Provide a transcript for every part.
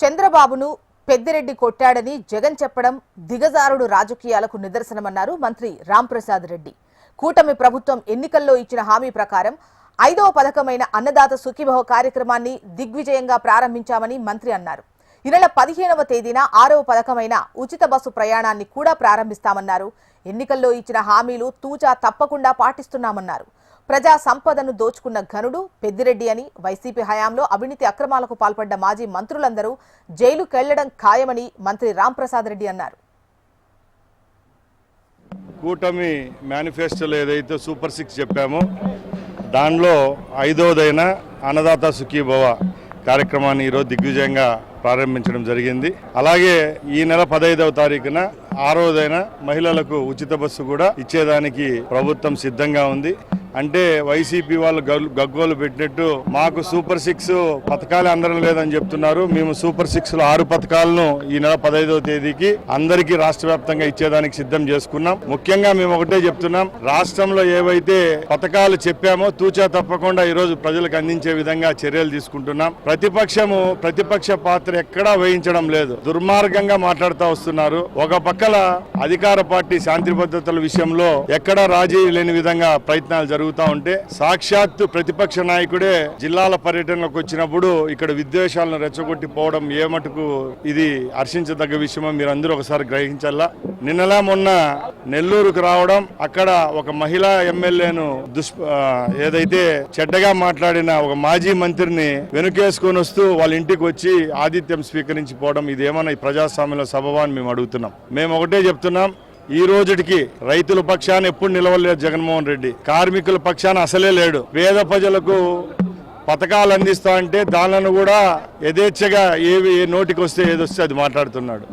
చంద్రబాబును పెద్దిరెడ్డి కొట్టాడని జగన్ చెప్పడం దిగజారుడు రాజకీయాలకు నిదర్శనమన్నారు మంత్రి రాంప్రసాద్ రెడ్డి. కూటమి ప్రభుత్వం ఎన్నికల్లో ఇచ్చిన హామీ ప్రకారం 5వ పథకమైన అన్నదాత సుఖీభవ కార్యక్రమాన్ని దిగ్విజయంగా ప్రారంభించామని మంత్రి అన్నారు. ఈ నెల 15వ తేదీన 6వ పథకమైన ఉచిత బస్సు ప్రయాణాన్ని కూడా ప్రారంభిస్తామన్నారు. ఎన్నికల్లో ఇచ్చిన హామీలు తూచా తప్పకుండా పాటిస్తున్నామన్నారు. ప్రజా సంపదను దోచుకున్న ఘనుడు పెద్దిరెడ్డి అని, వైసీపీ హయాంలో అవినీతి అక్రమాలకు పాల్పడ్డ మాజీ మంత్రులందరూ జైలుకెళ్లడం ఖాయమని మంత్రి రాంప్రసాద్ రెడ్డి అన్నారు. కూటమి మేనిఫెస్టోలో ఏదైతే సూపర్ 6 చెప్పామో దానిలో 5వదైన అన్నదాత సుఖీభవ కార్యక్రమాన్ని ఈరోజు దిగ్విజయంగా ప్రారంభించడం జరిగింది. అలాగే ఈ నెల 15వ తారీఖున 6వదైన మహిళలకు ఉచిత బస్సు కూడా ఇచ్చేదానికి ప్రభుత్వం సిద్ధంగా ఉంది. అంటే వైసీపీ వాళ్ళు గగ్గోలు పెట్టినట్టు మాకు సూపర్ 6 పథకాలు అందరం లేదని చెప్తున్నారు. మేము సూపర్ 6లో 6 పథకాలను ఈ నెల 15వ తేదీకి అందరికీ రాష్ట్ర వ్యాప్తంగా ఇచ్చేదానికి సిద్ధం చేసుకున్నాం. ముఖ్యంగా మేము ఒకటే చెప్తున్నాం, రాష్ట్రంలో ఏవైతే పథకాలు చెప్పామో తూచా తప్పకుండా ఈరోజు ప్రజలకు అందించే విధంగా చర్యలు తీసుకుంటున్నాం. ప్రతిపక్ష పాత్ర ఎక్కడా వహించడం లేదు, దుర్మార్గంగా మాట్లాడుతూ వస్తున్నారు. ఒక పక్కల అధికార పార్టీ శాంతి భద్రతల విషయంలో ఎక్కడా రాజీ లేని విధంగా ప్రయత్నాలు జరుగుతూ ఉంటే, సాక్షాత్తు ప్రతిపక్ష నాయకుడే జిల్లాల పర్యటనకు వచ్చినప్పుడు ఇక్కడ విద్వేషాలను రెచ్చగొట్టి పోవడం ఏ మటుకు ఇది హర్షించదగ్గ విషయమో మీరందరూ ఒకసారి గ్రహించాలా. నిన్నలా మొన్న నెల్లూరుకు రావడం, అక్కడ ఒక మహిళా ఎమ్మెల్యేను ఏదైతే చెడ్డగా మాట్లాడిన ఒక మాజీ మంత్రిని వెనుకేసుకొని వస్తూ వాళ్ళ ఇంటికి వచ్చి ఆతిథ్యం స్వీకరించిపోవడం ఇదేమన్నా ఈ ప్రజాస్వామ్యంలో సబబా అని మేము అడుగుతున్నాం. మేము ఒకటే చెప్తున్నాం, ఈ రోజుకి రైతుల పక్షాన ఎప్పుడు నిలవలేదు జగన్మోహన్ రెడ్డి, కార్మికుల పక్షాన అసలే లేడు. పేద ప్రజలకు పథకాలు అందిస్తా అంటే దానిలను కూడా యథేచ్ఛగా ఏ నోటికి వస్తే ఏదొస్తే అది మాట్లాడుతున్నాడు.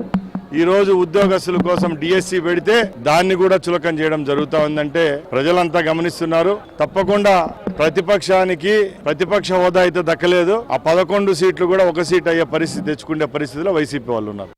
ఈ రోజు ఉద్యోగస్తుల కోసం డిఎస్సి పెడితే దాన్ని కూడా చులకం చేయడం జరుగుతూ ఉందంటే ప్రజలంతా గమనిస్తున్నారు. తప్పకుండా ప్రతిపక్ష హోదా అయితే దక్కలేదు. ఆ 11 సీట్లు కూడా 1 సీట్ అయ్యే పరిస్థితి తెచ్చుకునే పరిస్థితిలో వైసీపీ వాళ్ళు ఉన్నారు.